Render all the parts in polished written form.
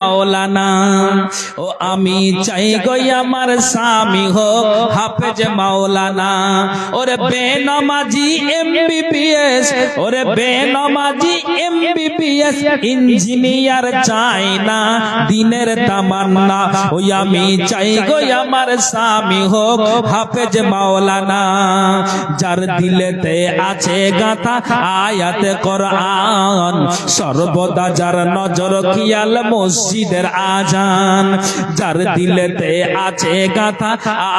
মাওলানা ও আমি চাই গো আমার স্বামী হোক হাফেজ মাওলানা। ওরে বেনামাজি এমবিবিএস, ওরে বেনামাজি এমবিবিএস ইঞ্জিনিয়ার চাই না দিনের তামান্না। ওই আমি চাই গো আমার স্বামী হোক হাফেজ মাওলানা। যার দিলেতে আছে গাথা আয়াতে কোরআন, সর্বদা যার নজর খেয়াল মসজিদের আজান। যার দিলেতে আছে গাথা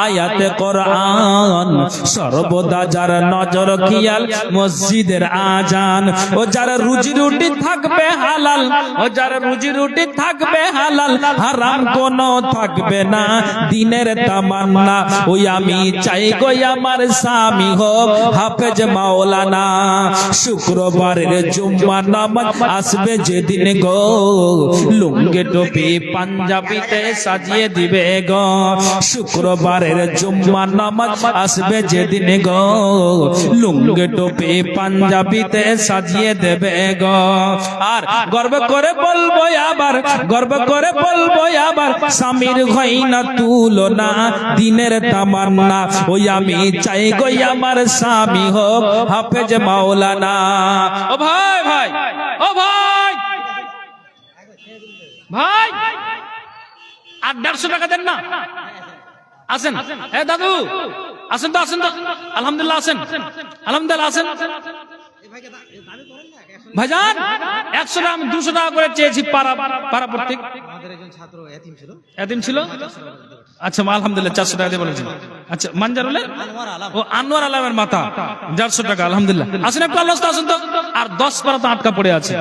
আয়াতে কোরআন, সর্বদা যার নজর খেয়াল মসজিদের আজান। ও যার রুজি রুটি থাকবে হালাল, ও যার রুজি রুটি থাকবে হালাল, হারাম কোনো থাকবে না দিনের তামান্না। ওই আমি চাই গো আমার স্বামী হোক হাফেজ মাওলানা। শুক্রবারের জুম্মা নামাজ আসবে যেদিন গো, লুঙ্গি টুপি পাঞ্জাবিতে সাজিয়ে দিবে গো। শুক্রবারের জুম্মা নামাজ আসবে যেদিন গো, লুঙ্গি টুপি পাঞ্জাবিতে সাজিয়ে দেবে গো। আর গর্ব করে বলবো আবার, গর্ব করে বলবো আবার, স্বামীর হয় না তুলনা দিনের তামান্না। ওই আমি চাই গো আমার স্বামী হোক হাফেজ মাওলানা। ও ভাই ভাই, ও ভাই ভাই, আর 150 টাকা দেন না? আসেন, হ্যাঁ দাদু আসেন তো, আসেন তো, আলহামদুলিল্লাহ আসেন, আলহামদুলিল্লাহ আসেন। ভাইজান 100 টাকা, আমি 200 টাকা করে চেয়েছি পাড়া প্রত্যেক। আমাদের একজন ছাত্র এতিম ছিল। আচ্ছা আলহামদুলিল্লাহ 400 টাকা দিয়ে বলেছেন। আচ্ছা মানজারুলের ও আনোয়ার আলমের মাথা 400 টাকা, আলহামদুলিল্লাহ। আসেন একটু আল্লাহ আসেন তো। আর 10 পারা তো আটকা পড়ে আছে।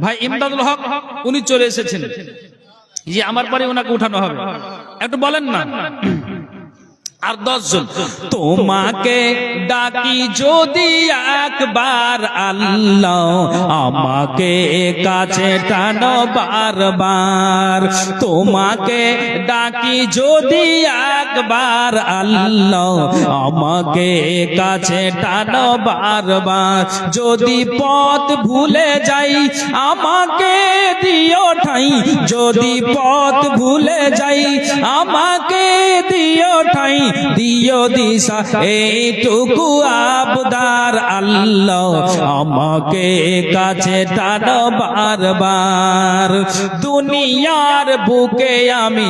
ভাই ইমদাদুল হক উনি চলে এসেছেন, জি আমার পরে ওনাকে উঠানো হবে, একটু বলেন না। আর 10 জন। তোমাকে ডাকি যদি একবার আল্লাহ, আমাকে কাছে টানো বারবার। তোমাকে ডাকি যদি একবার আল্লাহ, আমাকে কাছে টানো বারবার। যদি পথ ভুলে যাই আমাকে দিও ঠাই, যদি পথ ভুলে যাই আমাকে দিও ঠাই, দিও দিশা এইটুকু আবদার আল্লাহ, আমাকে কাছে টানো বারবার। দুনিয়ার বুকে আমি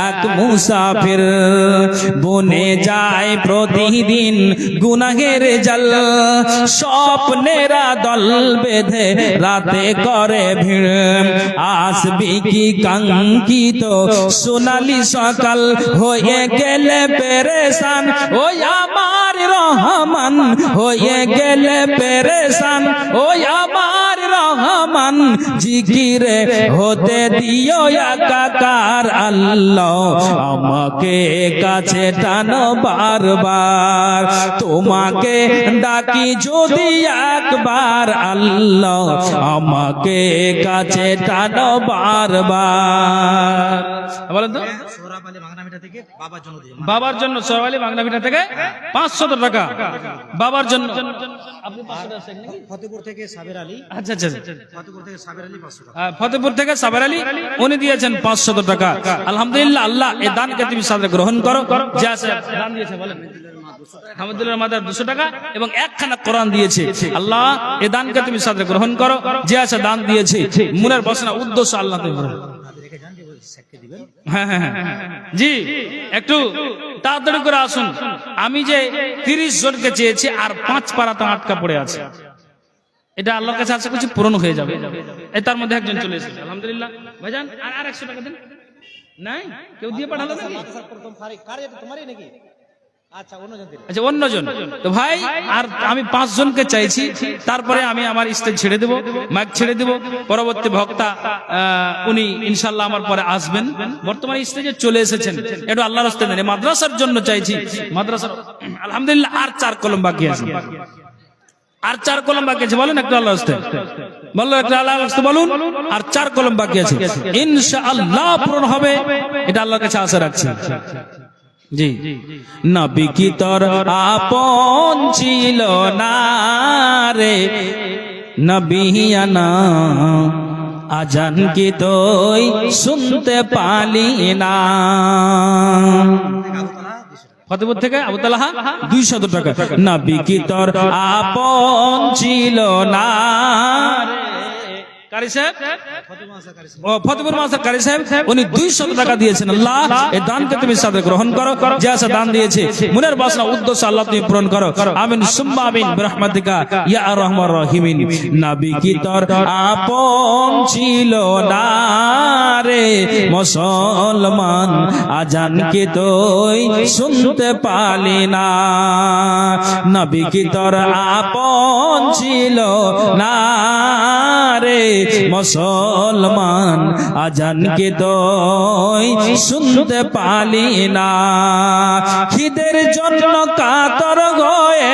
এক মুসাফির, বনে যায় প্রতিদিন গুনাহের জাল। স্বপ্নেরা দল বেঁধে রাতে করে ভিড়, আসবি কি কাঙ্ক্ষিত সোনালি সকাল, হয়ে গেলে পেরেশান ওই আমার রহমান, হয়ে গেলে পেরেশান ওই আমার রহমান। জিকিরে হতে দিও একাকার আল্লাহ, আমাকে কাছে টানো বারবার। তোমাকে ডাকি যদি একবার আল্লাহ, আমাকে কাছে টানো বারবার। বলেন তো বাবার জন্য সোহরাব বাংলা ভিটা থেকে 500 টাকা বাবার জন্য। ফতেপুর থেকে সাবের আলী, আচ্ছা আচ্ছা, ফতেপুর থেকে সাবের আলী 500 টাকা, ফতেপুর থেকে সাবের আলী উনি দিয়েছেন 500 টাকা। আলহামদুলিল্লাহ, আল্লাহ এই দানকে তুমি সাদরে গ্রহণ করো। যে আছে দান দিয়েছে বলেন আলহামদুলিল্লাহ, মাদার 200 টাকা এবং একখানা কোরআন দিয়েছে। আল্লাহ এই দানকে তুমি সাদরে গ্রহণ করো। যে আছে দান দিয়েছে, মনের বাসনা উদ্দেশ্য আল্লাহ তুমি হ্যাঁ হ্যাঁ জি একটু তাড়াতাড়ি করে আসুন। আমি যে 30 জনকে চেয়েছি আর 5 পারা তো আটকা পড়ে আছে, এটা আল্লাহর কাছে আশা করছি পূরণ হয়ে যাবে। এই তার মধ্যে একজন চলে এসেছে, আলহামদুলিল্লাহ। ভাইজান আর 100 টাকা দেন। নাই কেউ দিয়ে পাঠালো নাকি? তোমারই নাকি? আচ্ছা অন্যজন তো ভাই। আর আমি 5 জনকে চাইছি, তারপরে আমি আমার স্টেজ ছেড়ে দেব, মাইক ছেড়ে দেব। পরবর্তী বক্তা উনি ইনশাআল্লাহ আমার পরে আসবেন, বর্তমানে স্টেজে চলে এসেছেন। একটু আল্লাহর রাস্তায় দেন, মাদ্রাসার জন্য চাইছি। মাদ্রাসা আলহামদুলিল্লাহ আর 4 কলম বাকি আছে, আর 4 কলম বাকি আছে। বলেন একটু আল্লাহর রাস্তায়, বললো একটা আল্লাহর রাস্তায় বলুন। আর 4 কলম বাকি আছে, ইনশাআল্লাহ পূরণ হবে, এটা আল্লাহর কাছে আশা রাখছি। জি নবী কি তোর আপন ছিল না রে নবিয়ানা, আজান কি তুই শুনতে পালি না। ফতেপুর থেকে আবু তালহা 200 টাকা। নবী কি তোর আপন ছিল না। কারি সাহেব, ও ফতেপুর মাসার কারি সাহেব, উনি 200 টাকা দিয়েছেন। আল্লাহ এই দানকে তুমি সাথে গ্রহণ করো, যে আসা দান দিয়েছে মনের বাসনা উদ্দেশ্য আল্লাহ তুমি পূরণ করো। আমিন সুম্মা আমিন বিরহমাতিকা ইয়া আরহামার রাহিমিন। নবী কি তোর আপন ছিল না রে মুসলমান, আজান কি তুই শুনতে পালি না। নবী কি তোর আপন ছিল না রে মুসলমান, আজান কি তুই শুনতে পালি না। খিদের জন্য কাতর হয়ে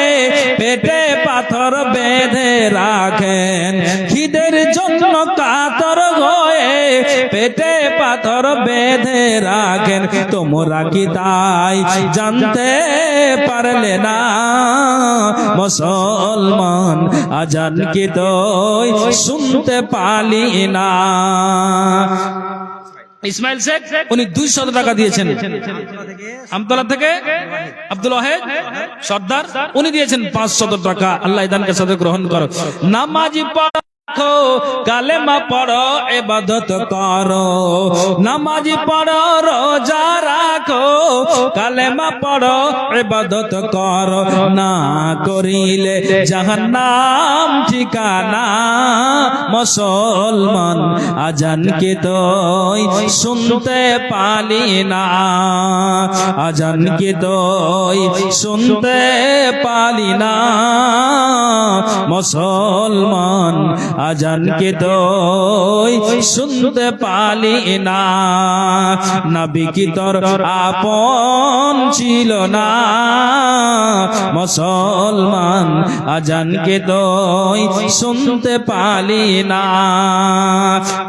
পেটে পাথর বেঁধে রাখেন, খিদের জন্য কাতর হয়ে পেটে পাথর বেঁধে রাখেন। তোমরা কি তাই জানতে পারলে না মুসলমান, আজান কি তুই শুনতে পালি না। ইসমাইল শেখ উনি 200 টাকা দিয়েছেন। আমতলা থেকে আব্দুল ওয়াহেদ সর্দার উনি দিয়েছেন 500 টাকা। আল্লাহ দানকে সাথে গ্রহণ করো। নামাজি পড়ো, কালেমা পড়ো, ইবাদত করো। নামাজি পড়ো, রোজা রাখো, কালেমা পড়ো, ইবাদত করো। না করিলে জাহান্নাম ঠিকানা মুসলমান, আজান কি তুই শুনতে পালি না। আজান কি তুই শুনতে পালি না মুসলমান, আজান কি তুই শুনতে পালি না। নবী কি তোর আপন ছিল না মুসলমান, আজান কি তুই শুনতে পালি না।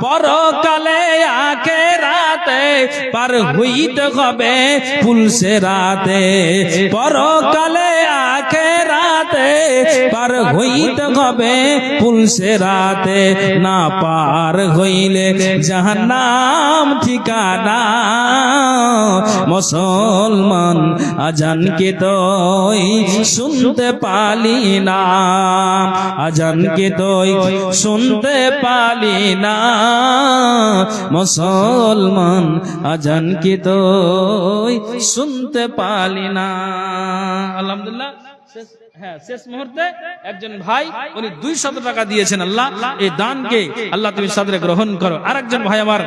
পরকালে আখিরাতে পার হইতে হবে পুলসে রাতে। পরকালে আখিরাতে পার হইতে হবে পুলসে রাতে। না পার হইলে জাহান্নাম ঠিকানা মুসলমান, আজান কি তুই শুনতে পালি না। আজান কি তুই শুনতে পালি না মুসলমান, আজান কি তুই শুনতে পালি না। আলহামদুলিল্লাহ। হ্যাঁ, শেষ মুহূর্তে একজন ভাই উনি 200 টাকা দিয়েছেন। আল্লাহ এই দানকে আল্লাহ তুমি সাদরে গ্রহণ করো। আরেকজন ভাই আমার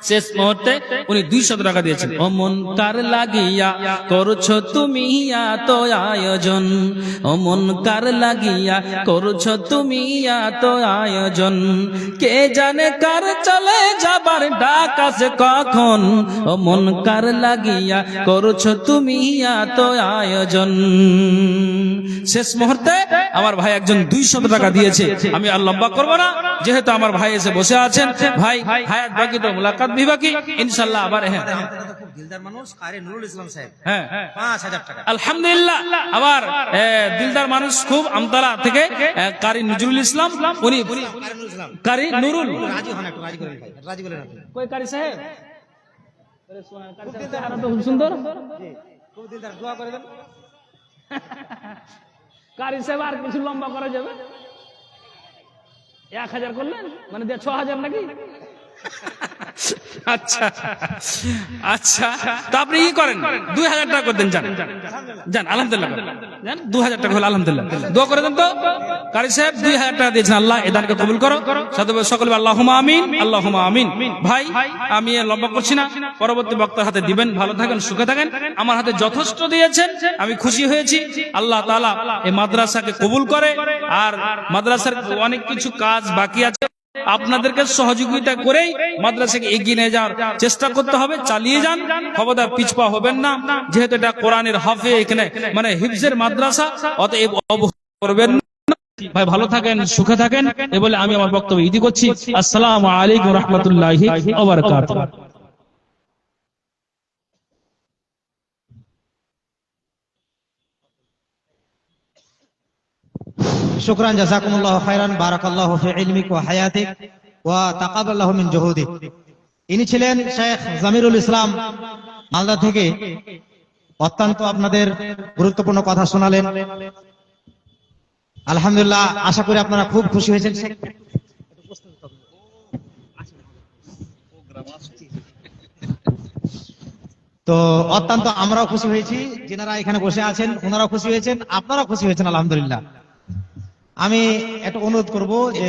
শেষ মুহূর্তে উনি 200 টাকা দিয়েছেন। ও মন কার লাগিয়া করছো তুমি এত আয়োজন, ও মন কার লাগিয়া করছো তুমি এত আয়োজন। কে জানে কার চলে যাবার ডাক আছে কখন, ও মন কার লাগিয়া করছো তুমি এত আয়োজন। শেষ মুহূর্তে আমার ভাই একজন 200 টাকা দিয়েছে। আমি আর লম্বা করবো না, যেহেতু আমার ভাই এসে বসে আছেন। ভাই হায়াত বাকি তো মুলাকাত ভি বাকি, ইনশাআল্লাহ আবার। হ্যাঁ, দিলদার মানুষ কারি নুরুল ইসলাম সাহেব, হ্যাঁ 5000 টাকা। আলহামদুলিল্লাহ। আবার দিলদার মানুষ খুব আমতলা থেকে কারি নজরুল ইসলাম, উনি কারি নুরুল রাজি হন, একটু রাজি করেন ভাই, রাজি বলেন আপনি। কই কারি সাহেব? আরে সোনা কারি সাহেব তো খুব সুন্দর, জি খুব দিলদার, দোয়া করে দেন। কারি সাহেব আর কিছু লম্বা করা যাবে? 1000 করলেন মানে 6000 নাকি? আচ্ছা আচ্ছা, তো আপনি কি করেন? 2000 টাকা করে দেন। যান আলহামদুলিল্লাহ, যান 2000 টাকা হলো আলহামদুলিল্লাহ। দোয়া করে দেন তো। কারি সাহেব 2000 টাকা দিয়েছেন। আল্লাহ এই দানকে কবুল করো। সকলে আল্লাহুম্মা আমিন, আল্লাহুম্মা আমিন। ভাই আমি লম্বা করছি না, পরবর্তী বক্তার হাতে দিবেন। ভালো থাকেন, সুখে থাকেন। আমার হাতে যথেষ্ট দিয়েছেন, আমি খুশি হয়েছি। আল্লাহ তাআলা এই মাদ্রাসাকে কবুল করে। আর মাদ্রাসার অনেক কিছু কাজ বাকি আছে, আপনাদেরকে সহযোগিতা করেই মাদ্রাসাকে এগিয়ে নিয়ে যাওয়ার চেষ্টা করতে হবে। চালিয়ে যান, খবরদার পিছপা হবেন না। যেহেতু এটা কোরআনের হাফেজ, এখানে মানে হিফজের মাদ্রাসা, অতএব অবহেলা করবেন না। ভাই ভালো থাকেন, সুখে থাকেন। এ বলে আমি আমার বক্তব্য ইতি করছি। আসসালামু আলাইকুম রাহমাতুল্লাহি ওয়া বারাকাতুহু। শুকরান, জাযাকুমুল্লাহু খাইরান, বারাকাল্লাহু ফি ইলমিক ওয়া হায়াতিক। ওয়া তাকাব্বালাহু মিন জুহুদি। ইনি ছিলেন শেখ জামিরুল ইসলাম মালদা থেকে। অত্যন্ত আপনাদের গুরুত্বপূর্ণ কথা শোনালেন, আলহামদুলিল্লাহ। আশা করি আপনারা খুব খুশি হয়েছেন। তো অত্যন্ত আমরাও খুশি হয়েছি, যিনারা এখানে বসে আছেন ওনারাও খুশি হয়েছেন, আপনারাও খুশি হয়েছেন আলহামদুলিল্লাহ। আমি একটা অনুরোধ করব যে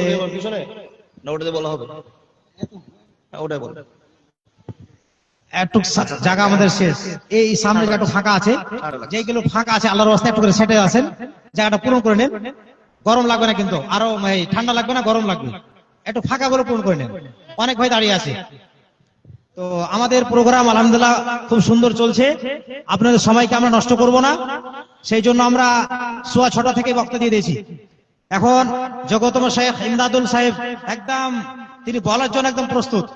একটু জায়গা আমাদের শেষ, এই সামনে যে একটু ফাঁকা আছে, যেগুলো ফাঁকা আছে আল্লাহর রাস্তায় একটু করে সেটে আছেন, জায়গাটা পূরণ করে নেন। গরম লাগবে না কিন্তু, আরো ঠান্ডা লাগবে না, গরম লাগবে, একটু ফাঁকা করে পূরণ করে নেন। অনেক ভাই দাঁড়িয়ে আছে। তো আমাদের প্রোগ্রাম আলহামদুলিল্লাহ খুব সুন্দর চলছে, আপনাদের সময়কে আমরা নষ্ট করব না, সেই জন্য আমরা 6:15 থেকে বক্তা দিয়ে দিয়েছি। এখন জগতম শেখ ইমদাদুল সাহেব একদম তিনি বলার জন্য একদম প্রস্তুত।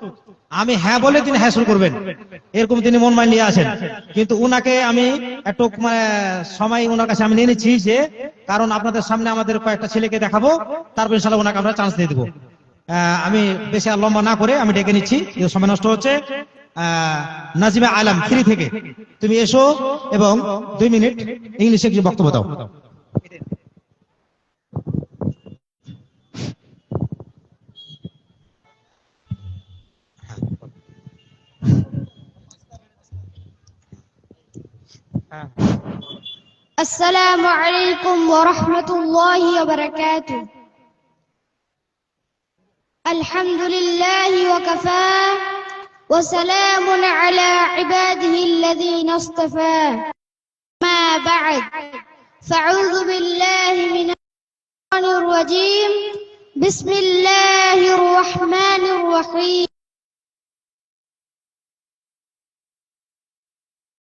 আমি হ্যাঁ বলে তিনি হ্যাঁ শুরু করবেন, এরকম তিনি মন মাইন্ড নিয়ে আছেন। কিন্তু উনাকে আমি একটু সময় উনার কাছে আমি নিয়ে নিচ্ছি, যে কারণ আপনাদের সামনে আমাদের কয়েকটা ছেলেকে দেখাবো, তারপর ইনশাআল্লাহ ওনাকে আমরা চান্স দিয়ে দেবো। আমি বেশি আর লম্বা না করে আমি ডেকে নিচ্ছি, সময় নষ্ট হচ্ছে। নাজিমা আলম 3 থেকে তুমি এসো এবং 2 মিনিট ইংলিশে কিছু বক্তব্য দাও। السلام عليكم ورحمة الله وبركاته. الحمد لله وكفى وسلام على عباده الذين اصطفى. ما بعد، فأعوذ بالله من الشيطان الرجيم. بسم الله الرحمن الرحيم.